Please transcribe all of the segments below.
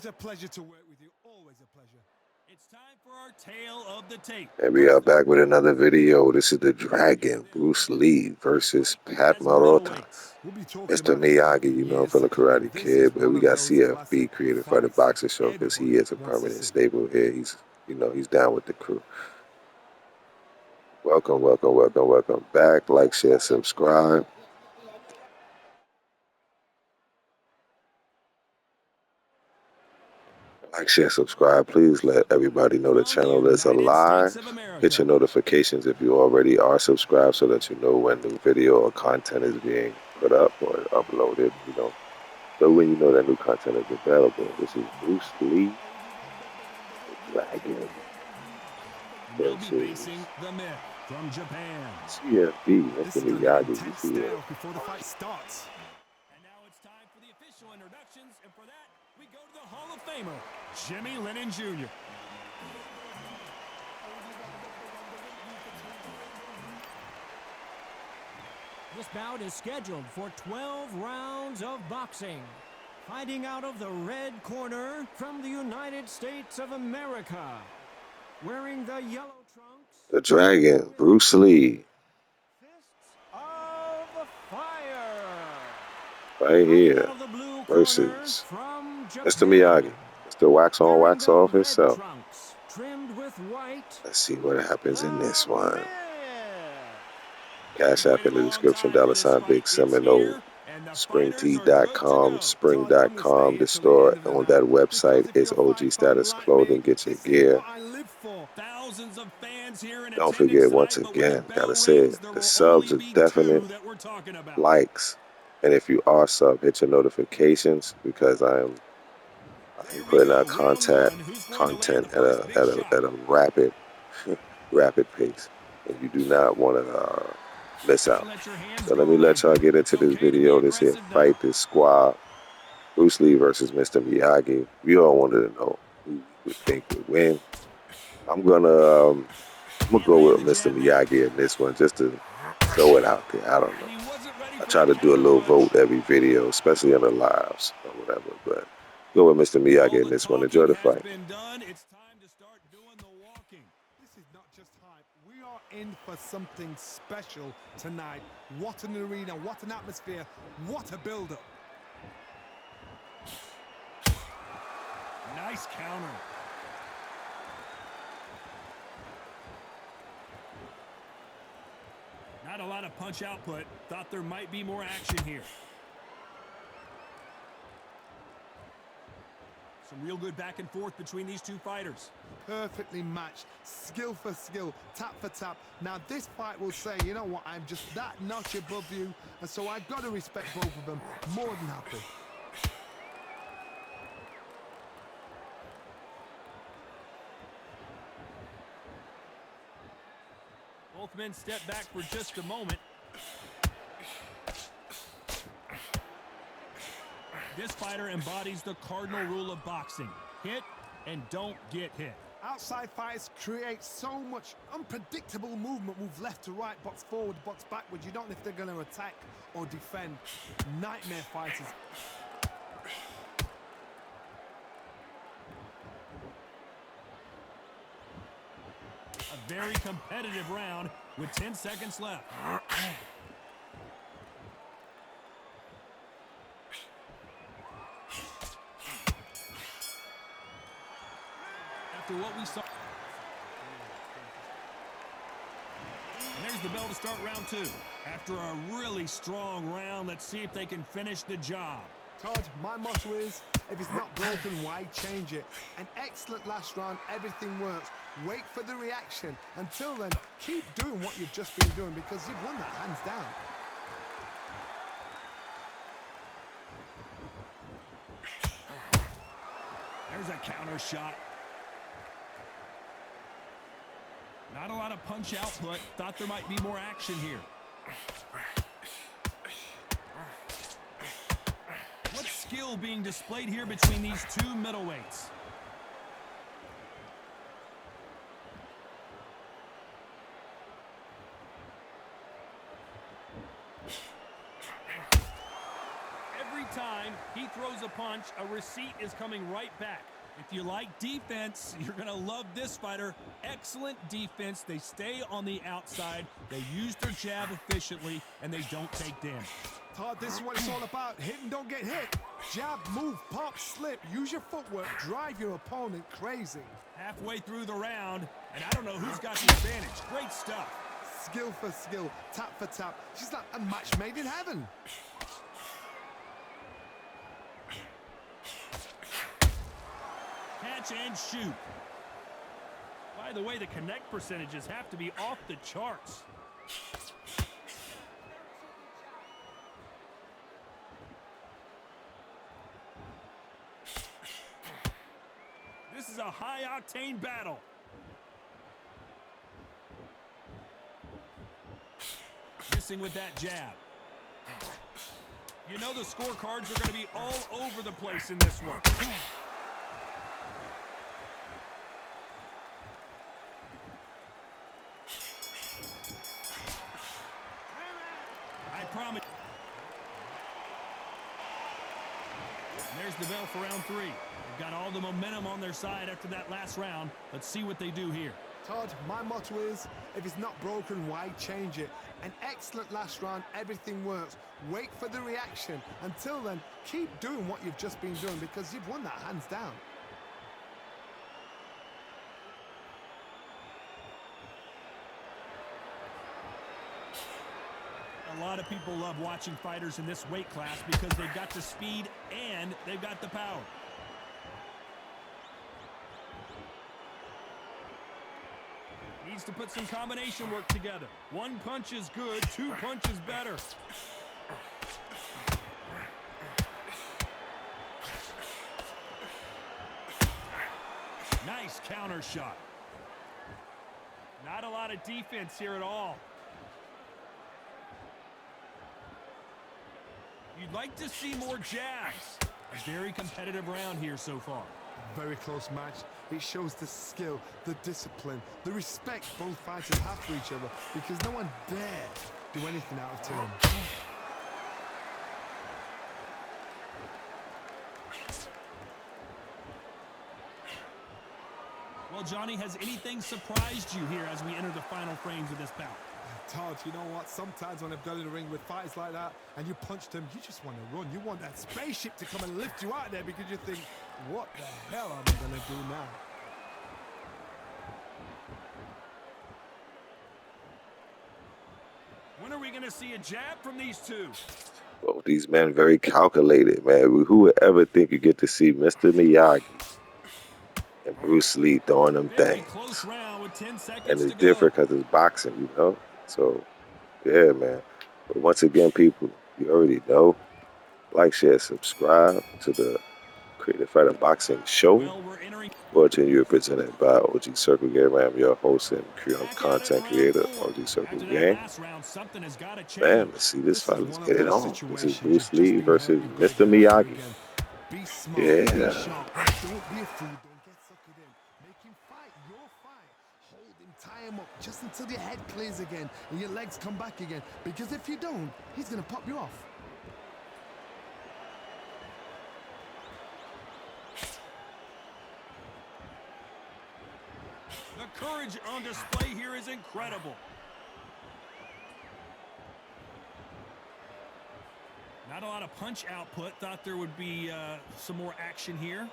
It's a pleasure to work with you. Always a pleasure. It's time for our tale of the tape. And we are back with another video. This is the Dragon, Bruce Lee versus Pat Marota. We'll be talking Mr. about this fight Miyagi, for you know, years. for the Karate This is Kid, but one we of got those CFB, classic created for the fights boxing show, because he everybody is a wants to permanent see. staple here. He's, he's down with the crew. Welcome, welcome, welcome, welcome back. Like, share, subscribe. Like, share, subscribe. Please let everybody know the channel is alive. Hit your notifications if you already are subscribed so that you know when new video or content is being put up or uploaded. So when you know that new content is available. This is Bruce Lee, the Dragon, We'll be versus facing the myth from Japan. CFB, This Mr. is going to be an Miyagi. You intense see it. stare-off before the fight starts. And now it's time for the official introductions, and for that, we go to the Hall of Famer, Jimmy Lennon Jr. This bout is scheduled for 12 rounds of boxing. Fighting out of the red corner from the United States of America. Wearing the yellow trunks. The Dragon, Bruce Lee. Fists of fire. Right here Out of the blue versus from Mr. Japan. Miyagi. Mr. Wax on, Wearing wax the off red himself. trunks, trimmed with white. Let's see what happens in this one. Myth. Cash App in the description, $Big Seminole. SpringTea.com, Spring.com. The store on that website is OG Status Clothing. Get your gear. Thousands of fans here in Don't forget, once again, gotta say it, the subs are definite, likes, and if you are sub, hit your notifications, because I'm putting out content at a rapid rapid pace, and you do not want to miss out. So let me let y'all get into this video. This here fight, this squad, Bruce Lee versus Mr. Miyagi. We all wanted to know who we think would win. I'm gonna go with Mr. Miyagi in this one, just to throw it out there. I don't know. I try to do a little vote every video, especially on the lives or whatever, but go with Mr. Miyagi in this one. Enjoy the fight. It's time to start doing the walking. This is not just hype. We are in for something special tonight. What an arena, what an atmosphere, what a build-up. Nice counter. Not a lot of punch output. Thought there might be more action here. Some real good back and forth between these two fighters. Perfectly matched, skill for skill, tap for tap. Now this fight will say, you know what, I'm just that notch above you, and so I've got to respect both of them. More than happy. Both men step back for just a moment. This fighter embodies the cardinal rule of boxing. Hit and don't get hit. Outside fighters create so much unpredictable movement. Move left to right, box forward, box backwards. You don't know if they're going to attack or defend. Nightmare fighters. A very competitive round with 10 seconds left. After what we saw. And there's the bell to start round two. After a really strong round, let's see if they can finish the job. Todd, my motto is, if it's not broken, why change it? An excellent last round, everything works. Wait for the reaction. Until then, keep doing what you've just been doing, because you've won that hands down. There's a counter shot. Not a lot of punch output. Thought there might be more action here. What skill being displayed here between these two middleweights? Every time He throws a punch. A receipt is coming right back. If you like defense, you're going to love this fighter. Excellent defense. They stay on the outside. They use their jab efficiently, and they don't take damage. Todd, this is what it's all about. Hit and don't get hit. Jab, move, pop, slip. Use your footwork. Drive your opponent crazy. Halfway through the round, and I don't know who's got the advantage. Great stuff. Skill for skill, tap for tap. She's like a match made in heaven. Catch and shoot. By the way, the connect percentages have to be off the charts. This is a high-octane battle. Missing with that jab. You know the scorecards are going to be all over the place in this one. I promise. And there's the bell for round 3. They've got all the momentum on their side after that last round. Let's see what they do here. Todd, my motto is, if it's not broken, why change it? An excellent last round, everything works. Wait for the reaction. Until then, keep doing what you've just been doing because you've won that hands down. A lot of people love watching fighters in this weight class because they've got the speed and they've got the power. Needs to put some combination work together. One punch is good, 2 punches better. Nice counter shot. Not a lot of defense here at all. You'd like to see more jabs. A very competitive round here so far. Very close match. It shows the skill, the discipline, the respect both fighters have for each other because no one dare do anything out of turn. Well, Johnny, has anything surprised you here as we enter the final frames of this bout? Todd, you know what? Sometimes when I've got in the ring with fighters like that and you punch them, you just want to run. You want that spaceship to come and lift you out there because you think, what the hell am I going to do now? When are we going to see a jab from these two? Both these men very calculated, man. Who would ever think you get to see Mr. Miyagi and Bruce Lee throwing them things? Close round with 10 seconds And it's to different go. because it's boxing, you know? So, yeah, man. But once again, people, you already know. Like, share, subscribe to the Creative Fighter Boxing Show. Well, we're entering Brought to you presented by OG Circle Game. I'm your host and content creator, OG Circle after that Game. last round, something has got to change. Man, let's see this fight. Let's one get of it those on. This is situations Bruce you've Lee just been versus hurt, you've Mr. got to get up Miyagi. again. Be smart, Yeah. be sharp. Don't be a fool, don't get suckered in. Make him fight your fight. Hold him, tie him up just until your head clears again and your legs come back again. Because if you don't, he's going to pop you off. The courage on display here is incredible. Not a lot of punch output. Thought there would be some more action here.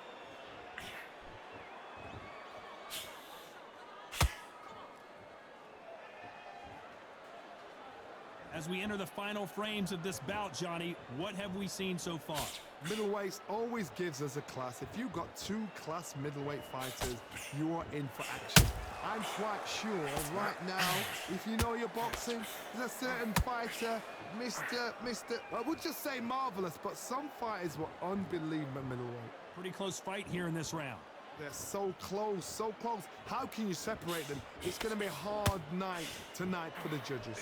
As we enter the final frames of this bout, Johnny, what have we seen so far? Middleweight always gives us a class. If you've got 2 class middleweight fighters, you are in for action. I'm quite sure right now, if you know your boxing, there's a certain fighter, I would just say marvelous, but some fighters were unbelievable middleweight. Pretty close fight here in this round. They're so close, so close. How can you separate them? It's going to be a hard night tonight for the judges.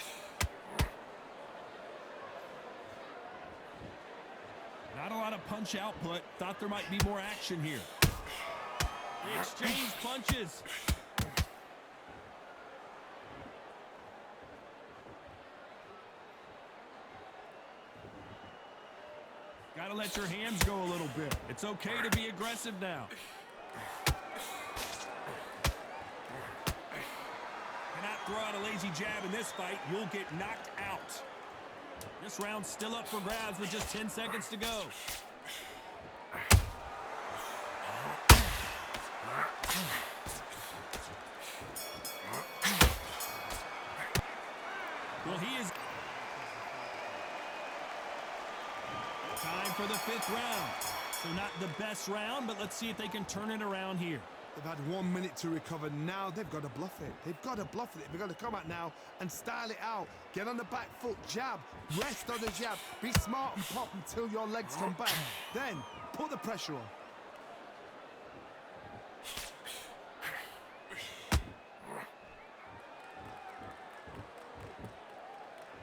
Not a lot of punch output. Thought there might be more action here. They exchange punches. Got Gotta let your hands go a little bit. It's okay to be aggressive now. Cannot throw out a lazy jab in this fight. You'll get knocked out. This round's still up for grabs with just 10 seconds to go. Well, he is... Time for the 5th round. So not the best round, but let's see if they can turn it around here. They've had 1 minute to recover. Now they've got to bluff it. They've got to bluff it. They've got to come out now and style it out. Get on the back foot, jab, rest on the jab. Be smart and pop until your legs come back. Then put the pressure on.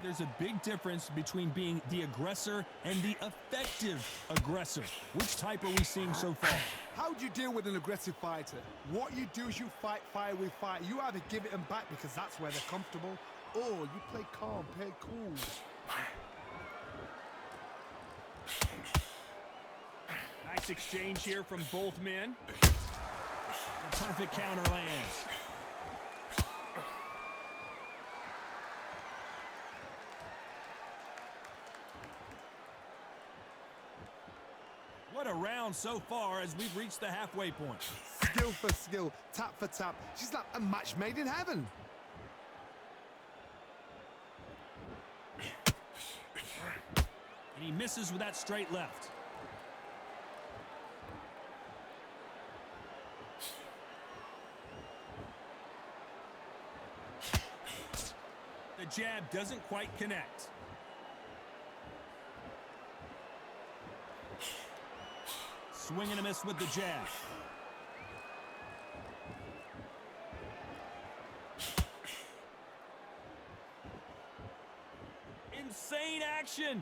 There's a big difference between being the aggressor and the effective aggressor. Which type are we seeing so far? How do you deal with an aggressive fighter? What you do is you fight fire with fire. You either give it them back because that's where they're comfortable, or you play calm, play cool. Nice exchange here from both men. The perfect counter lands. What a round so far as we've reached the halfway point. Skill for skill, tap for tap. She's like a match made in heaven. And he misses with that straight left. The jab doesn't quite connect. Swing and a miss with the jab. Insane action.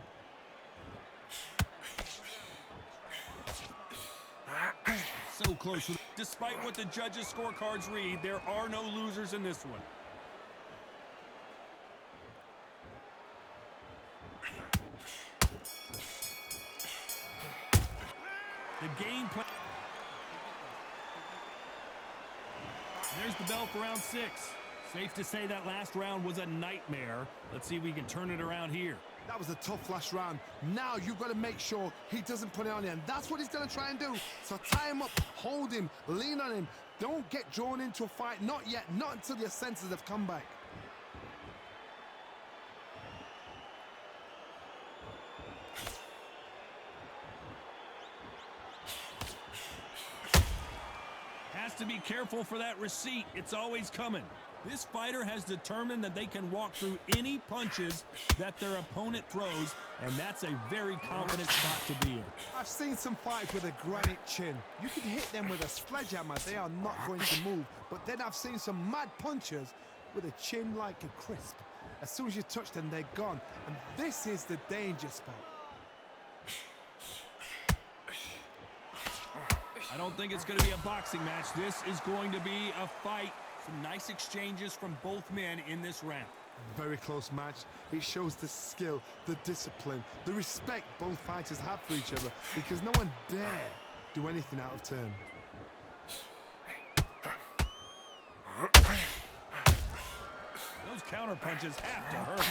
So close. Despite what the judges' scorecards read, there are no losers in this one. The game plan. There's the bell for round 6. Safe to say that last round was a nightmare. Let's see if we can turn it around here. That was a tough last round. Now you've got to make sure he doesn't put it on you, and that's what he's going to try and do. So tie him up, hold him, lean on him. Don't get drawn into a fight. Not yet. Not until your senses have come back. Has to be careful for that receipt. It's always coming. This fighter has determined that they can walk through any punches that their opponent throws, and that's a very confident spot to be in. I've seen some fights with a granite chin. You can hit them with a sledgehammer. They are not going to move. But then I've seen some mad punchers with a chin like a crisp. As soon as you touch them, they're gone. And this is the danger spot. I don't think it's going to be a boxing match. This is going to be a fight. Some nice exchanges from both men in this round. Very close match. It shows the skill, the discipline, the respect both fighters have for each other, because no one dare do anything out of turn. Those counter punches have to hurt.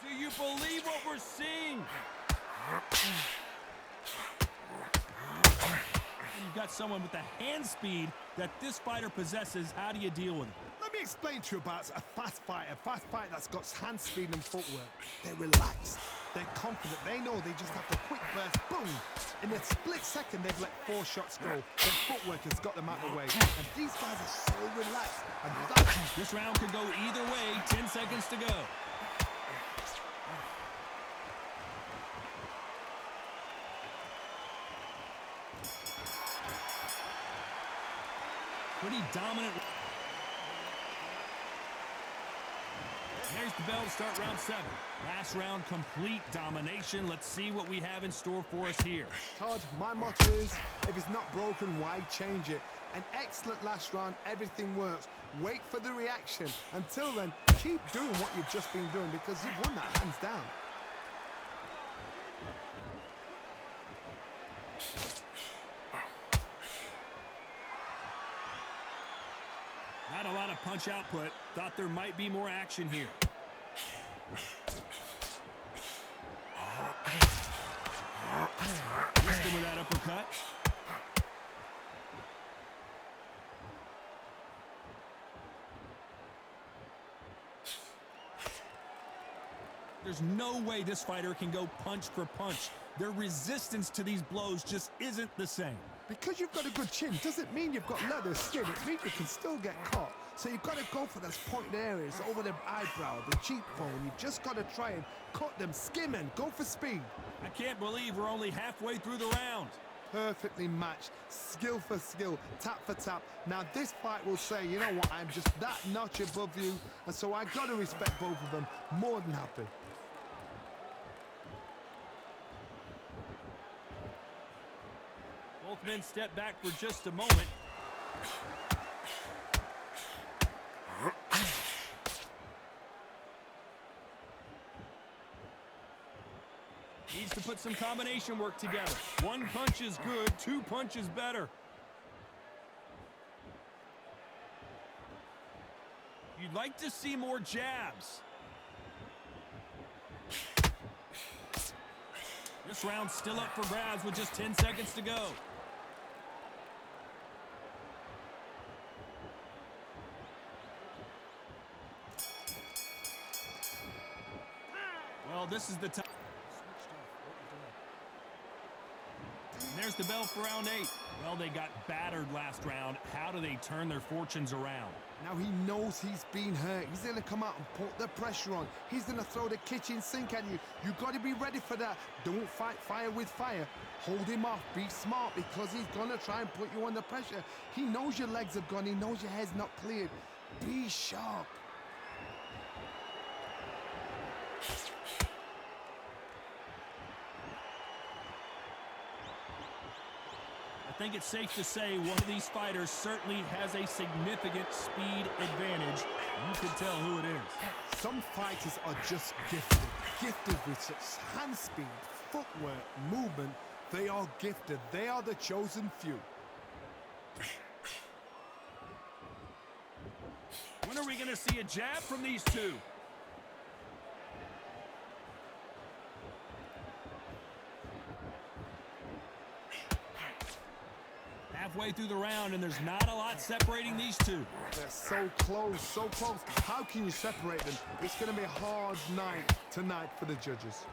Do you believe what we're seeing? You've got someone with the hand speed that this fighter possesses. How do you deal with it? Let me explain to you about a fast fighter that's got hand speed and footwork. They're relaxed. They're confident. They know they just have to quick burst, boom. In a split second, they've let 4 shots go. Their footwork has got them out of the way. And these guys are so relaxed. And this round could go either way. 10 seconds to go. Pretty dominant. There's the bell to start round 7. Last round, complete domination. Let's see what we have in store for us here. Todd, my motto is, if it's not broken, why change it? An excellent last round, everything works. Wait for the reaction. Until then, keep doing what you've just been doing, because you've won that hands down. punch output. Thought there might be more action here. Missed him with that uppercut. There's no way this fighter can go punch for punch. Their resistance to these blows just isn't the same. Because you've got a good chin doesn't mean you've got leather skin. It means you can still get caught. So you've got to go for those pointed areas over the eyebrow, the cheekbone. You've just got to try and cut them, skim and go for speed. I can't believe we're only halfway through the round. Perfectly matched, skill for skill, tap for tap. Now this fight will say, you know what, I'm just that notch above you, and so I got to respect both of them. More than happy. Both men step back for just a moment. Needs to put some combination work together. One punch is good, two punches better. You'd like to see more jabs. This round's still up for grabs with just 10 seconds to go. Well, this is the time. There's the bell for round 8. Well, they got battered last round. How do they turn their fortunes around? Now he knows he's been hurt. He's going to come out and put the pressure on. He's going to throw the kitchen sink at you. You've got to be ready for that. Don't fight fire with fire. Hold him off. Be smart because he's going to try and put you under pressure. He knows your legs have gone. He knows your head's not cleared. Be sharp. I think it's safe to say one of these fighters certainly has a significant speed advantage. You can tell who it is. Some fighters are just gifted. Gifted with such hand speed, footwork, movement. They are gifted. They are the chosen few. When are we going to see a jab from these two? Halfway through the round, and there's not a lot separating these two. They're so close, so close. How can you separate them? It's going to be a hard night tonight for the judges.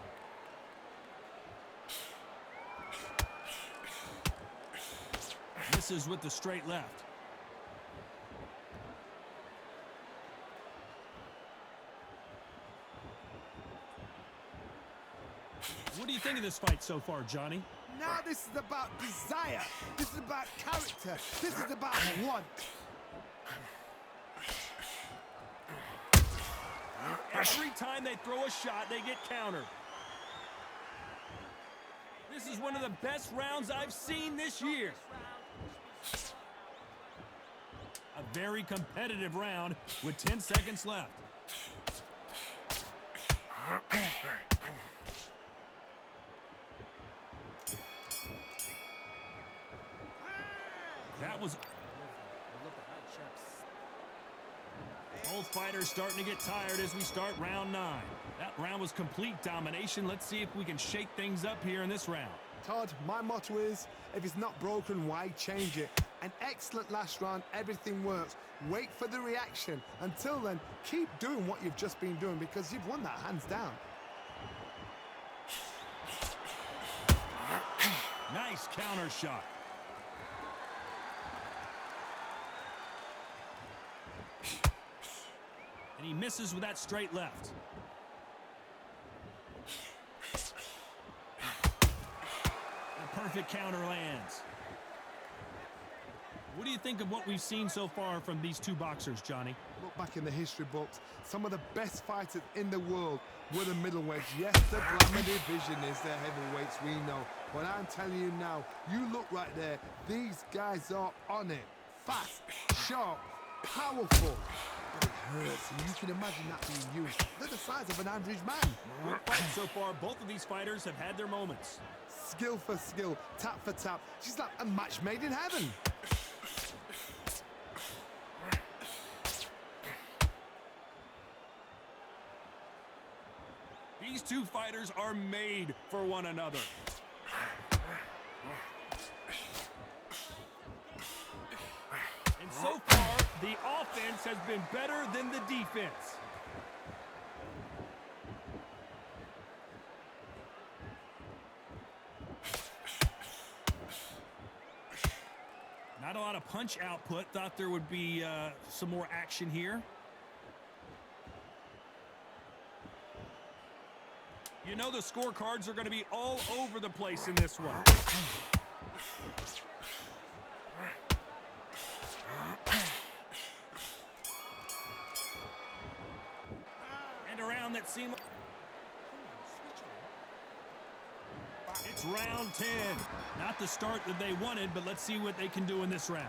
Misses with the straight left. What do you think of this fight so far, Johnny? Now this is about desire. This is about character. This is about want. Every time they throw a shot, they get countered. This is one of the best rounds I've seen this year. A very competitive round with 10 seconds left. That was... Both fighters starting to get tired as we start round 9. That round was complete domination. Let's see if we can shake things up here in this round. Todd, my motto is, if it's not broken, why change it? An excellent last round, everything works. Wait for the reaction. Until then, keep doing what you've just been doing because you've won that hands down. Nice counter shot. And he misses with that straight left. A perfect counter lands. What do you think of what we've seen so far from these two boxers, Johnny? Look back in the history books. Some of the best fighters in the world were the middleweights. Yes, the glamour division is the heavyweights, we know. But I'm telling you now, you look right there. These guys are on it. Fast, sharp, powerful. But it hurts, and you can imagine that being used. They're the size of an average man. Good fight so far. Both of these fighters have had their moments. Skill for skill, tap for tap. She's like a match made in heaven. These two fighters are made for one another. And so far, the offense has been better than the defense. Not a lot of punch output. Thought there would be some more action here. You know the scorecards are going to be all over the place in this one. And around that seam. It's round 10. Not the start that they wanted, but let's see what they can do in this round.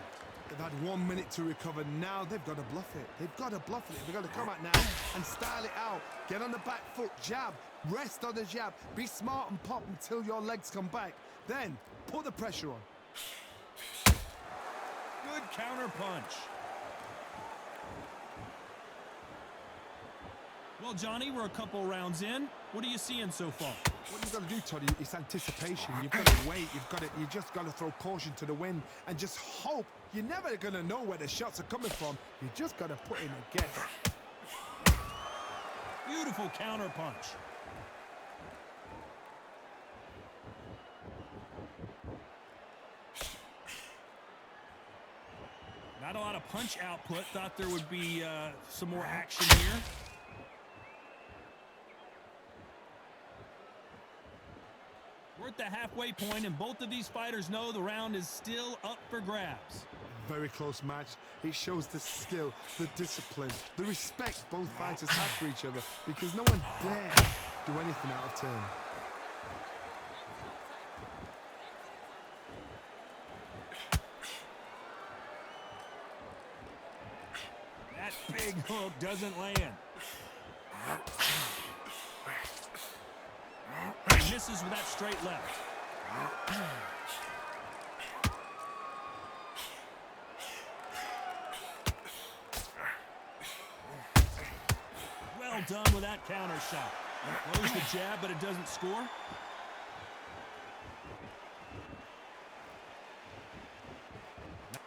They've had 1 minute to recover. Now they've got to bluff it. They've got to bluff it. They've got to come out now and style it out. Get on the back foot, jab, rest on the jab. Be smart and pop until your legs come back. Then put the pressure on. Good counter punch. Well, Johnny, we're a couple rounds in. What are you seeing so far? What you've got to do, Toddy, is anticipation. You've got to wait. You just got to throw caution to the wind and just hope. You're never going to know where the shots are coming from. You just got to put in a guess. Beautiful counter punch. Not a lot of punch output. Thought there would be some more action here. We're at the halfway point, and both of these fighters know the round is still up for grabs. Very close match. It shows the skill, the discipline, the respect both fighters have for each other, because no one dare do anything out of turn. That big hook doesn't land. He misses with that straight left. Well done with that counter shot. Throws the jab, but it doesn't score.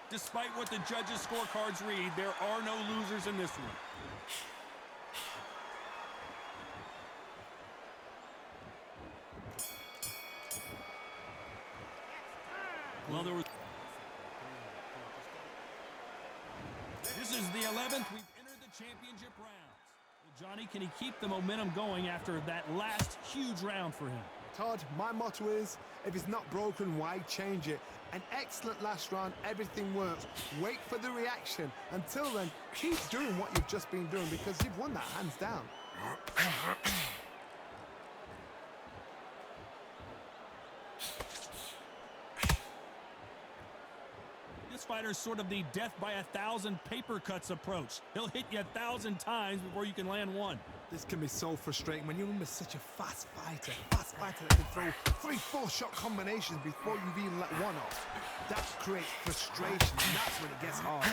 Despite what the judges' scorecards read, there are no losers in this one. Well, this is the 11th. We've entered the championship rounds. Well, Johnny, can he keep the momentum going after that last huge round for him? Todd, my motto is, if it's not broken, why change it? An excellent last round, everything works. Wait for the reaction. Until then, keep doing what you've just been doing, because you've won that hands down. This fighter's sort of the death by 1,000 paper cuts approach. He'll hit you 1,000 times before you can land one. This can be so frustrating when you're with such a fast fighter that can throw 3-4 shot combinations before you've even let one off. That creates frustration, and that's when it gets hard.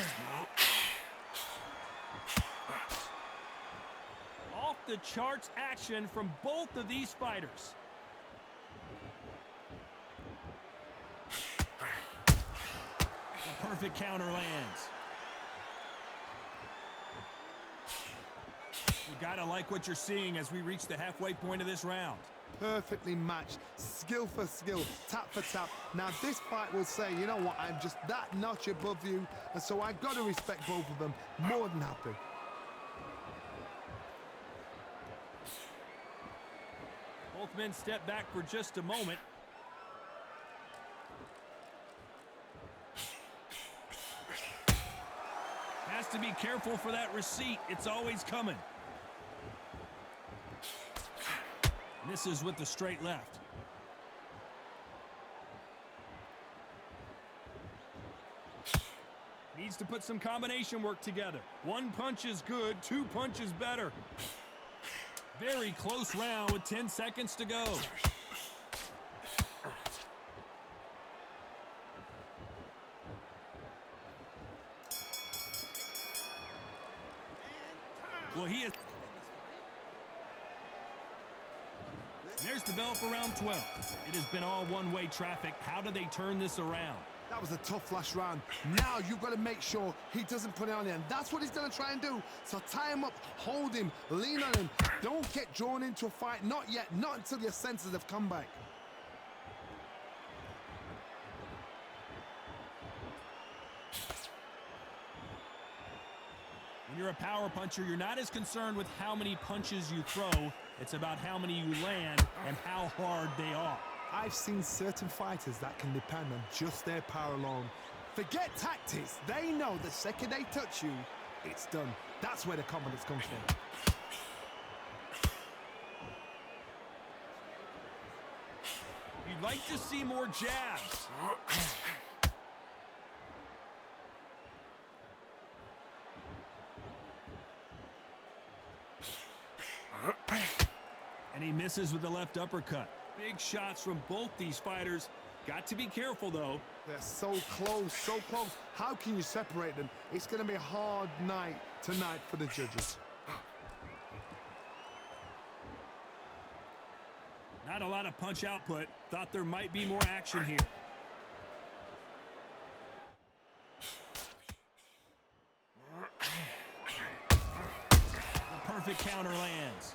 Off the charts action from both of these fighters. The perfect counter lands. You gotta like what you're seeing as we reach the halfway point of this round. Perfectly matched, skill for skill, tap for tap. Now this fight will say, you know what, I'm just that notch above you, and so I've got to respect both of them. More than happy. Both men step back for just a moment. Has to be careful for that receipt. It's always coming. Misses with the straight left. Needs to put some combination work together. One punch is good, 2 punches better. Very close round with 10 seconds to go. Well, he is. There's the bell for round 12. It has been all one-way traffic. How do they turn this around? That was a tough last round. Now you've got to make sure he doesn't put it on you, and that's what he's going to try and do. So tie him up, hold him, lean on him. Don't get drawn into a fight. Not yet. Not until your senses have come back. When you're a power puncher, you're not as concerned with how many punches you throw. It's about how many you land and how hard they are. I've seen certain fighters that can depend on just their power alone. Forget tactics. They know the second they touch you, it's done. That's where the confidence comes from. You'd like to see more jabs. And he misses with the left uppercut. Big shots from both these fighters. Got to be careful, though. They're so close, so close. How can you separate them? It's going to be a hard night tonight for the judges. Not a lot of punch output. Thought there might be more action here. The perfect counter lands.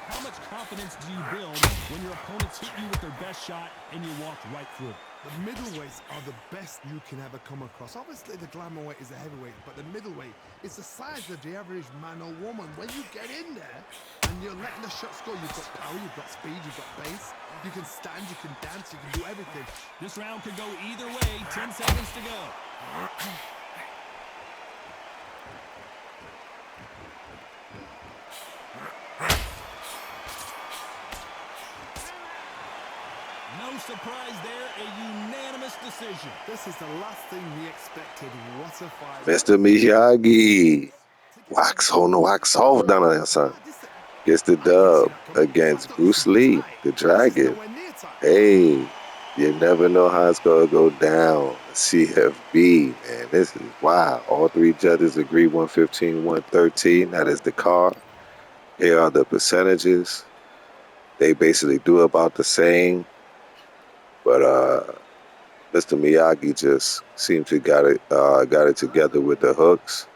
How much confidence do you build when your opponents hit you with their best shot and you walk right through? The middleweights are the best you can ever come across. Obviously, the glamour weight is the heavyweight, but the middleweight is the size of the average man or woman. When you get in there and you're letting the shots go, you've got power, you've got speed, you've got pace. You can stand, you can dance, you can do everything. This round could go either way. 10 seconds to go. No surprise there, a unanimous decision. This is the last thing we expected. What a fight. Mr. Miyagi. Wax on, wax off, done son. Gets the dub against Bruce Lee, the Dragon. Hey, you never know how it's going to go down. CFB, man, this is wild. All three judges agree 115, 113. That is the card. Here are the percentages. They basically do about the same. But Mr. Miyagi just seemed to got it together with the hooks.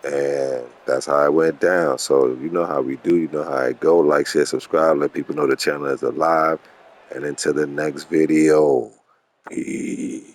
And that's how it went down. So you know how we do. You know how it go. Like, share, subscribe. Let people know the channel is alive. And until the next video. Peace.